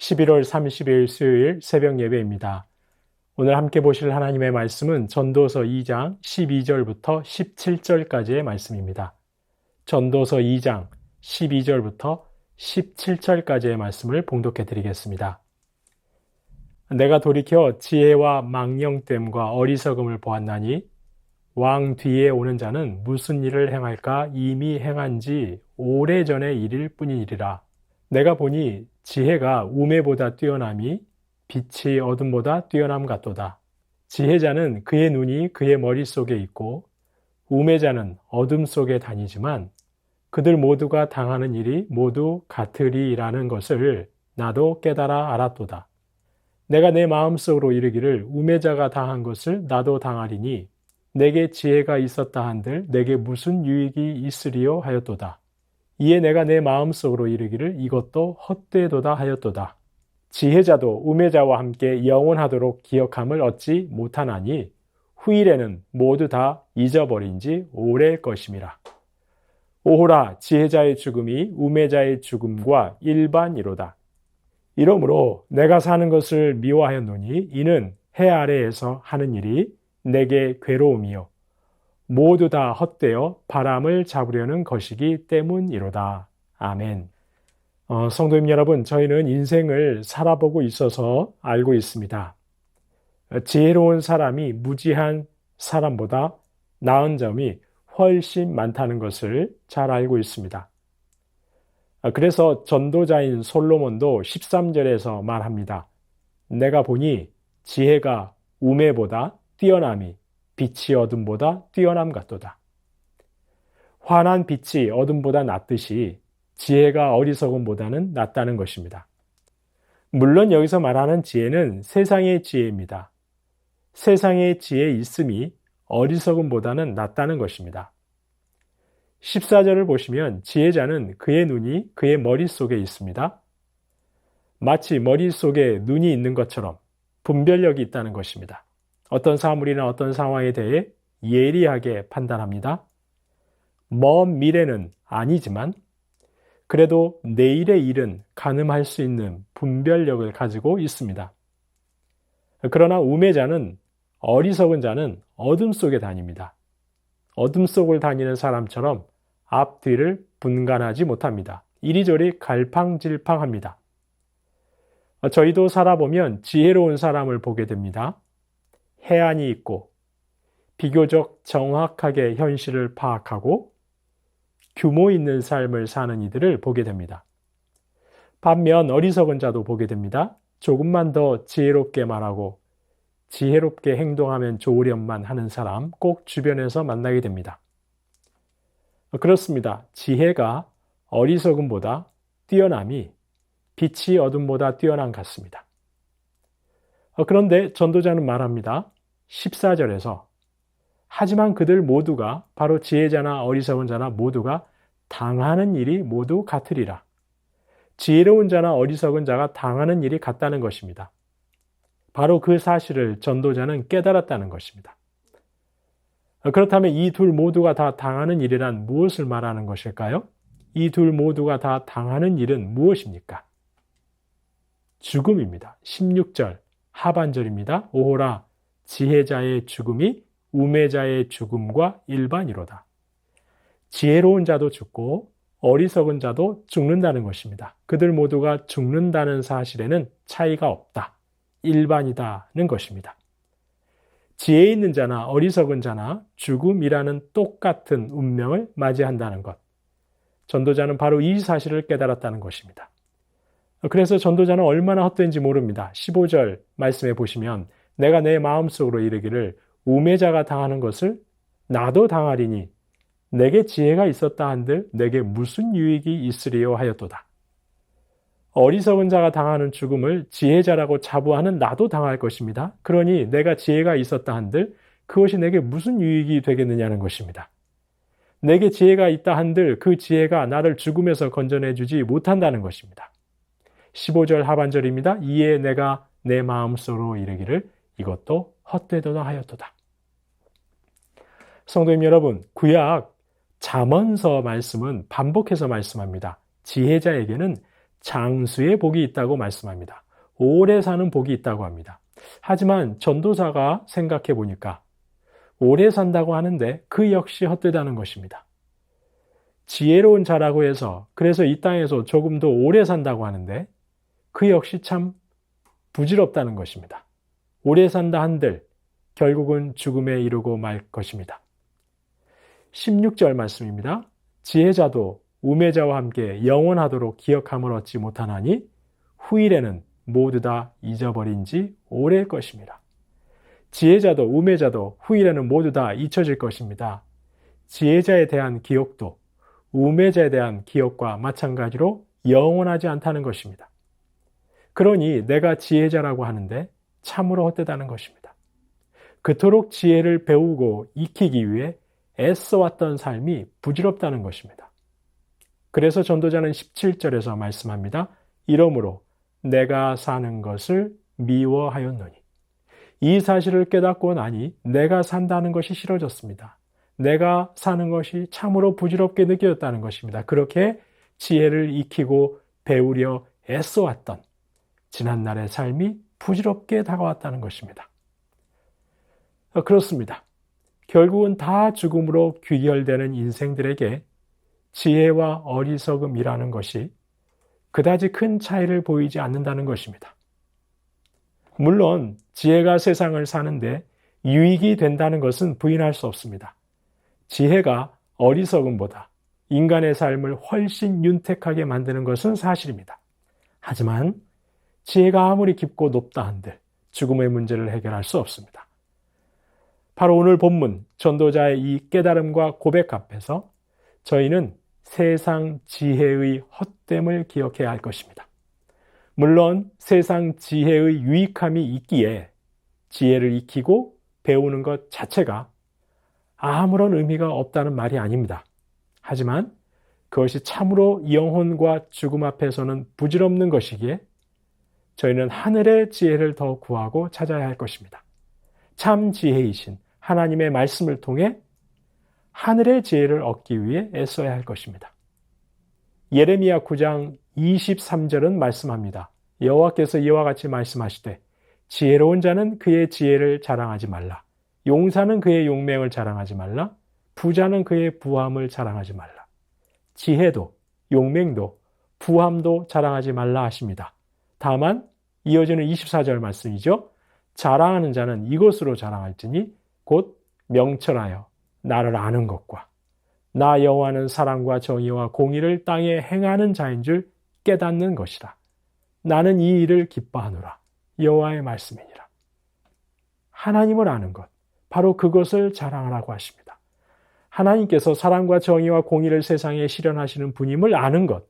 11월 30일 수요일 새벽 예배입니다. 오늘 함께 보실 하나님의 말씀은 전도서 2장 12절부터 17절까지의 말씀입니다. 전도서 2장 12절부터 17절까지의 말씀을 봉독해 드리겠습니다. 내가 돌이켜 지혜와 망령됨과 어리석음을 보았나니 왕 뒤에 오는 자는 무슨 일을 행할까 이미 행한 지 오래전의 일일 뿐이니라. 내가 보니 지혜가 우매보다 뛰어남이 빛이 어둠보다 뛰어남 같도다. 지혜자는 그의 눈이 그의 머릿속에 있고 우매자는 어둠 속에 다니지만 그들 모두가 당하는 일이 모두 같으리라는 것을 나도 깨달아 알았도다. 내가 내 마음속으로 이르기를 우매자가 당한 것을 나도 당하리니 내게 지혜가 있었다 한들 내게 무슨 유익이 있으리요 하였도다. 이에 내가 내 마음속으로 이르기를 이것도 헛되도다 하였도다. 지혜자도 우매자와 함께 영원하도록 기억함을 얻지 못하나니 후일에는 모두 다 잊어버린 지 오래일 것임이라. 오호라 지혜자의 죽음이 우매자의 죽음과 일반이로다. 이러므로 내가 사는 것을 미워하였노니 이는 해 아래에서 하는 일이 내게 괴로움이요 모두 다 헛되어 바람을 잡으려는 것이기 때문이로다. 아멘. 성도님 여러분, 저희는 인생을 살아보고 있어서 알고 있습니다. 지혜로운 사람이 무지한 사람보다 나은 점이 훨씬 많다는 것을 잘 알고 있습니다. 그래서 전도자인 솔로몬도 13절에서 말합니다. 내가 보니 지혜가 우매보다 뛰어남이 빛이 어둠보다 뛰어남 같도다. 환한 빛이 어둠보다 낫듯이 지혜가 어리석음보다는 낫다는 것입니다. 물론 여기서 말하는 지혜는 세상의 지혜입니다. 세상의 지혜에 있음이 어리석음보다는 낫다는 것입니다. 14절을 보시면 지혜자는 그의 눈이 그의 머릿속에 있습니다. 마치 머릿속에 눈이 있는 것처럼 분별력이 있다는 것입니다. 어떤 사물이나 어떤 상황에 대해 예리하게 판단합니다. 먼 미래는 아니지만 그래도 내일의 일은 가늠할 수 있는 분별력을 가지고 있습니다. 그러나 우매자는 어리석은 자는 어둠 속에 다닙니다. 어둠 속을 다니는 사람처럼 앞뒤를 분간하지 못합니다. 이리저리 갈팡질팡합니다. 저희도 살아보면 지혜로운 사람을 보게 됩니다. 해안이 있고 비교적 정확하게 현실을 파악하고 규모 있는 삶을 사는 이들을 보게 됩니다. 반면 어리석은 자도 보게 됩니다. 조금만 더 지혜롭게 말하고 지혜롭게 행동하면 좋으련만 하는 사람 꼭 주변에서 만나게 됩니다. 그렇습니다. 지혜가 어리석음보다 뛰어남이 빛이 어둠보다 뛰어남 같습니다. 그런데 전도자는 말합니다. 14절에서 하지만 그들 모두가 바로 지혜자나 어리석은 자나 모두가 당하는 일이 모두 같으리라. 지혜로운 자나 어리석은 자가 당하는 일이 같다는 것입니다. 바로 그 사실을 전도자는 깨달았다는 것입니다. 그렇다면 이 둘 모두가 다 당하는 일이란 무엇을 말하는 것일까요? 이 둘 모두가 다 당하는 일은 무엇입니까? 죽음입니다. 16절 하반절입니다. 오호라 지혜자의 죽음이 우매자의 죽음과 일반이로다. 지혜로운 자도 죽고 어리석은 자도 죽는다는 것입니다. 그들 모두가 죽는다는 사실에는 차이가 없다. 일반이다는 것입니다. 지혜 있는 자나 어리석은 자나 죽음이라는 똑같은 운명을 맞이한다는 것. 전도자는 바로 이 사실을 깨달았다는 것입니다. 그래서 전도자는 얼마나 헛된지 모릅니다. 15절 말씀해 보시면 내가 내 마음속으로 이르기를 우매자가 당하는 것을 나도 당하리니 내게 지혜가 있었다 한들 내게 무슨 유익이 있으리요 하였도다. 어리석은 자가 당하는 죽음을 지혜자라고 자부하는 나도 당할 것입니다. 그러니 내가 지혜가 있었다 한들 그것이 내게 무슨 유익이 되겠느냐는 것입니다. 내게 지혜가 있다 한들 그 지혜가 나를 죽음에서 건져내주지 못한다는 것입니다. 15절 하반절입니다. 이에 내가 내 마음속으로 이르기를 이것도 헛되도다 하였도다. 성도님 여러분, 구약 잠언서 말씀은 반복해서 말씀합니다. 지혜자에게는 장수의 복이 있다고 말씀합니다. 오래 사는 복이 있다고 합니다. 하지만 전도사가 생각해 보니까 오래 산다고 하는데 그 역시 헛되다는 것입니다. 지혜로운 자라고 해서 그래서 이 땅에서 조금 더 오래 산다고 하는데 그 역시 참 부질없다는 것입니다. 오래 산다 한들 결국은 죽음에 이르고 말 것입니다. 16절 말씀입니다. 지혜자도 우매자와 함께 영원하도록 기억함을 얻지 못하나니 후일에는 모두 다 잊어버린 지 오래일 것입니다. 지혜자도 우매자도 후일에는 모두 다 잊혀질 것입니다. 지혜자에 대한 기억도 우매자에 대한 기억과 마찬가지로 영원하지 않다는 것입니다. 그러니 내가 지혜자라고 하는데 참으로 헛되다는 것입니다. 그토록 지혜를 배우고 익히기 위해 애써왔던 삶이 부질없다는 것입니다. 그래서 전도자는 17절에서 말씀합니다. 이러므로 내가 사는 것을 미워하였노니 이 사실을 깨닫고 나니 내가 산다는 것이 싫어졌습니다. 내가 사는 것이 참으로 부질없게 느껴졌다는 것입니다. 그렇게 지혜를 익히고 배우려 애써왔던 지난날의 삶이 부질없게 다가왔다는 것입니다. 그렇습니다. 결국은 다 죽음으로 귀결되는 인생들에게 지혜와 어리석음이라는 것이 그다지 큰 차이를 보이지 않는다는 것입니다. 물론 지혜가 세상을 사는데 유익이 된다는 것은 부인할 수 없습니다. 지혜가 어리석음보다 인간의 삶을 훨씬 윤택하게 만드는 것은 사실입니다. 하지만 지혜가 아무리 깊고 높다 한들 죽음의 문제를 해결할 수 없습니다. 바로 오늘 본문 전도자의 이 깨달음과 고백 앞에서 저희는 세상 지혜의 헛됨을 기억해야 할 것입니다. 물론 세상 지혜의 유익함이 있기에 지혜를 익히고 배우는 것 자체가 아무런 의미가 없다는 말이 아닙니다. 하지만 그것이 참으로 영혼과 죽음 앞에서는 부질없는 것이기에 저희는 하늘의 지혜를 더 구하고 찾아야 할 것입니다. 참 지혜이신 하나님의 말씀을 통해 하늘의 지혜를 얻기 위해 애써야 할 것입니다. 예레미야 9장 23절은 말씀합니다. 여호와께서 이와 같이 말씀하시되 지혜로운 자는 그의 지혜를 자랑하지 말라. 용사는 그의 용맹을 자랑하지 말라. 부자는 그의 부함을 자랑하지 말라. 지혜도 용맹도 부함도 자랑하지 말라 하십니다. 다만 이어지는 24절 말씀이죠. 자랑하는 자는 이것으로 자랑할지니 곧 명철하여 나를 아는 것과 나 여호와는 사랑과 정의와 공의를 땅에 행하는 자인 줄 깨닫는 것이라. 나는 이 일을 기뻐하노라. 여호와의 말씀이니라. 하나님을 아는 것, 바로 그것을 자랑하라고 하십니다. 하나님께서 사랑과 정의와 공의를 세상에 실현하시는 분임을 아는 것,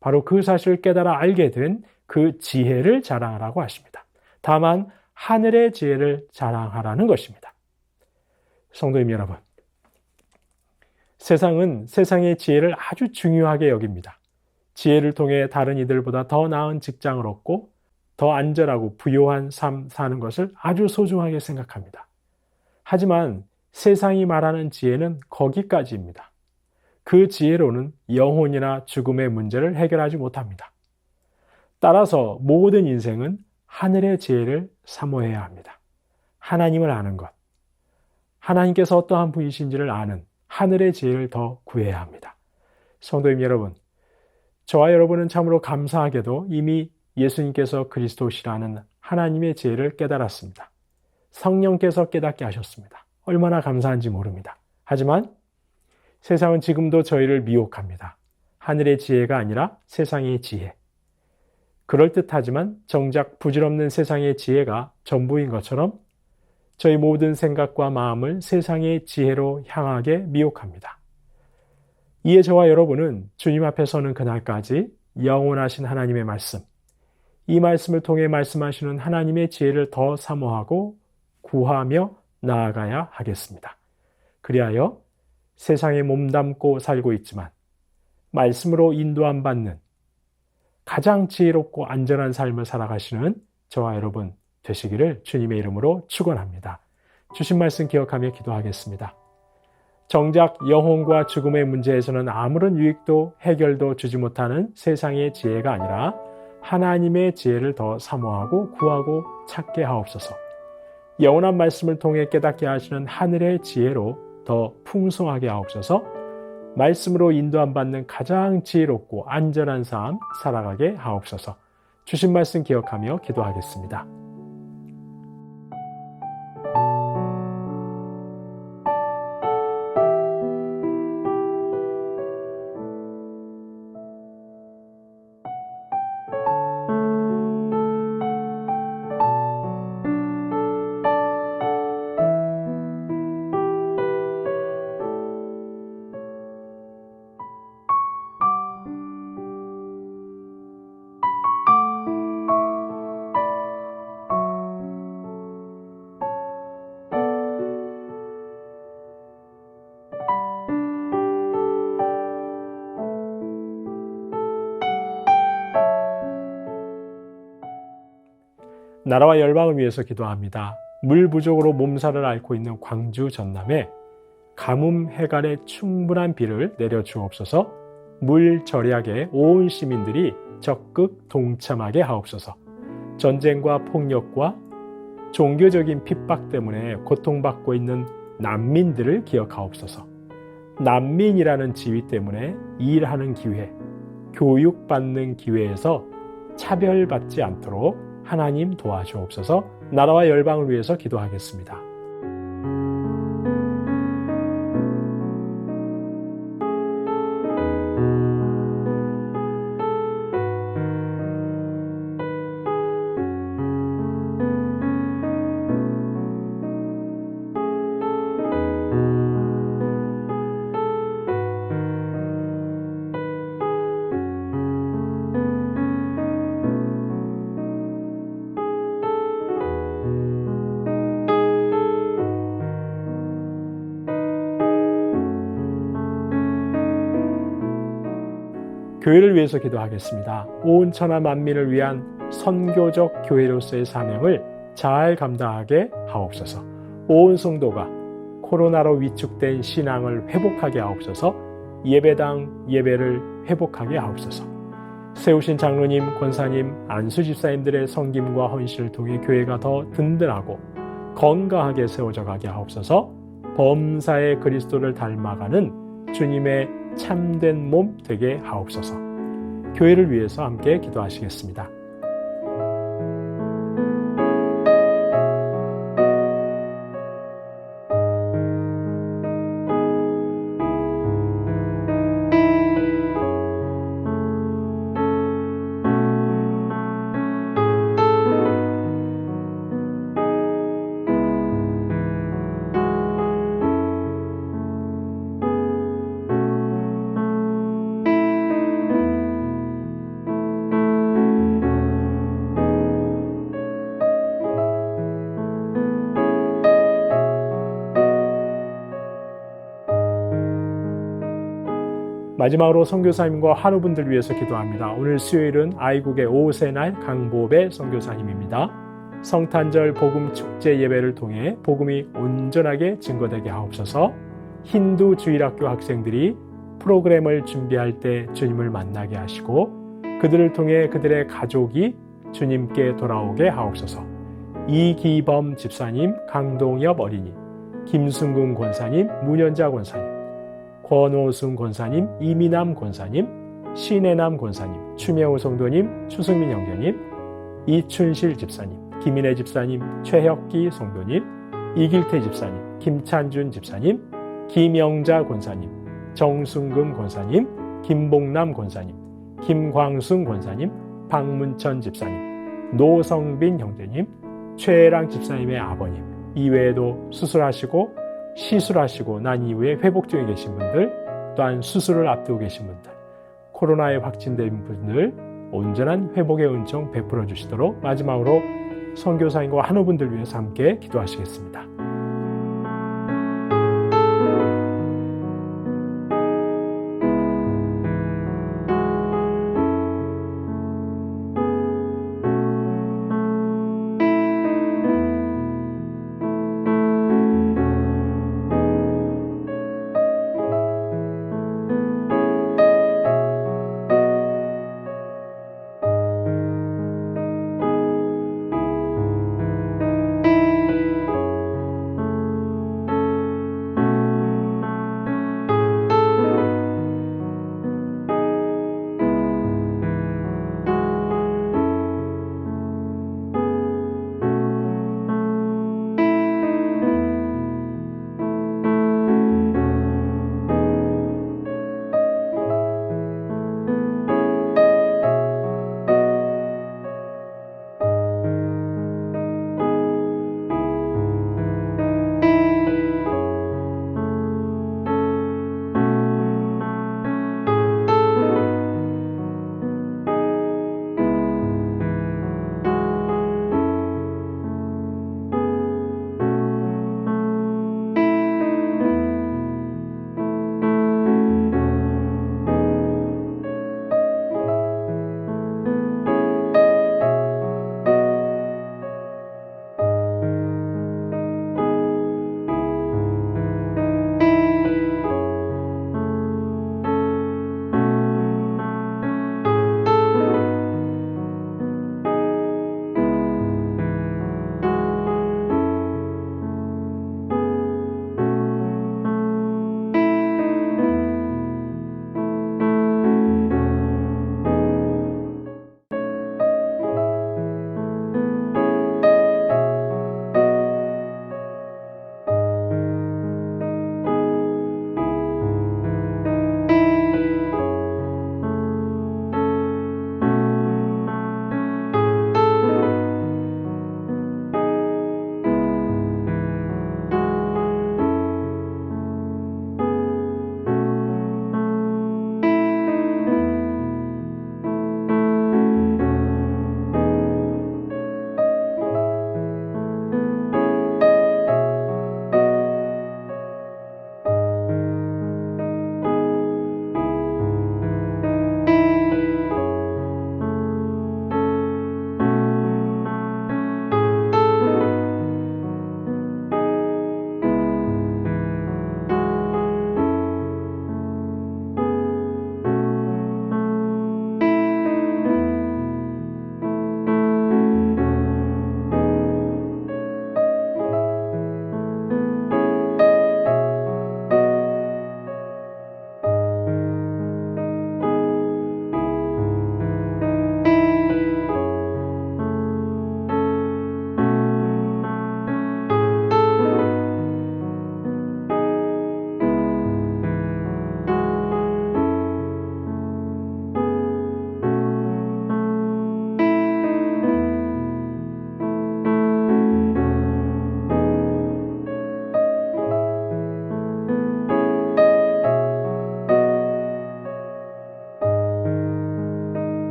바로 그 사실을 깨달아 알게 된 그 지혜를 자랑하라고 하십니다. 다만 하늘의 지혜를 자랑하라는 것입니다. 성도님 여러분, 세상은 세상의 지혜를 아주 중요하게 여깁니다. 지혜를 통해 다른 이들보다 더 나은 직장을 얻고 더 안전하고 부요한 삶 사는 것을 아주 소중하게 생각합니다. 하지만 세상이 말하는 지혜는 거기까지입니다. 그 지혜로는 영혼이나 죽음의 문제를 해결하지 못합니다. 따라서 모든 인생은 하늘의 지혜를 사모해야 합니다. 하나님을 아는 것, 하나님께서 어떠한 분이신지를 아는 하늘의 지혜를 더 구해야 합니다. 성도님 여러분, 저와 여러분은 참으로 감사하게도 이미 예수님께서 그리스도시라는 하나님의 지혜를 깨달았습니다. 성령께서 깨닫게 하셨습니다. 얼마나 감사한지 모릅니다. 하지만 세상은 지금도 저희를 미혹합니다. 하늘의 지혜가 아니라 세상의 지혜. 그럴듯하지만 정작 부질없는 세상의 지혜가 전부인 것처럼 저희 모든 생각과 마음을 세상의 지혜로 향하게 미혹합니다. 이에 저와 여러분은 주님 앞에 서는 그날까지 영원하신 하나님의 말씀, 이 말씀을 통해 말씀하시는 하나님의 지혜를 더 사모하고 구하며 나아가야 하겠습니다. 그리하여 세상에 몸담고 살고 있지만 말씀으로 인도함 받는 가장 지혜롭고 안전한 삶을 살아가시는 저와 여러분 되시기를 주님의 이름으로 축원합니다. 주신 말씀 기억하며 기도하겠습니다. 정작 영혼과 죽음의 문제에서는 아무런 유익도 해결도 주지 못하는 세상의 지혜가 아니라 하나님의 지혜를 더 사모하고 구하고 찾게 하옵소서. 영원한 말씀을 통해 깨닫게 하시는 하늘의 지혜로 더 풍성하게 하옵소서. 말씀으로 인도함 받는 가장 지혜롭고 안전한 삶 살아가게 하옵소서. 주신 말씀 기억하며 기도하겠습니다. 나라와 열방을 위해서 기도합니다. 물 부족으로 몸살을 앓고 있는 광주 전남에 가뭄 해갈에 충분한 비를 내려 주옵소서. 물 절약에 온 시민들이 적극 동참하게 하옵소서. 전쟁과 폭력과 종교적인 핍박 때문에 고통받고 있는 난민들을 기억하옵소서. 난민이라는 지위 때문에 일하는 기회, 교육받는 기회에서 차별받지 않도록 하나님 도와주옵소서. 나라와 열방을 위해서 기도하겠습니다. 교회를 위해서 기도하겠습니다. 온 천하 만민을 위한 선교적 교회로서의 사명을 잘 감당하게 하옵소서. 온 성도가 코로나로 위축된 신앙을 회복하게 하옵소서. 예배당 예배를 회복하게 하옵소서. 세우신 장로님, 권사님, 안수 집사님들의 섬김과 헌신을 통해 교회가 더 든든하고 건강하게 세워져 가게 하옵소서. 범사의 그리스도를 닮아가는 주님의 참된 몸 되게 하옵소서. 교회를 위해서 함께 기도하시겠습니다. 마지막으로 선교사님과 환우분들 위해서 기도합니다. 오늘 수요일은 아이국의 5세 날 강보배 선교사님입니다. 성탄절 복음 축제 예배를 통해 복음이 온전하게 증거되게 하옵소서. 힌두 주일학교 학생들이 프로그램을 준비할 때 주님을 만나게 하시고 그들을 통해 그들의 가족이 주님께 돌아오게 하옵소서. 이기범 집사님, 강동엽 어린이, 김순궁 권사님, 문현자 권사님, 권호순 권사님, 이미남 권사님, 신혜남 권사님, 추명우 성도님, 추승민 형제님, 이춘실 집사님, 김인혜 집사님, 최혁기 성도님, 이길태 집사님, 김찬준 집사님, 김영자 권사님, 정순금 권사님, 김봉남 권사님, 김광순 권사님, 박문천 집사님, 노성빈 형제님, 최애랑 집사님의 아버님, 이외에도 수술하시고 시술하시고 난 이후에 회복 중에 계신 분들, 또한 수술을 앞두고 계신 분들, 코로나에 확진된 분들 온전한 회복의 은총 베풀어 주시도록 마지막으로 선교사님과 환우분들 위해서 함께 기도하시겠습니다.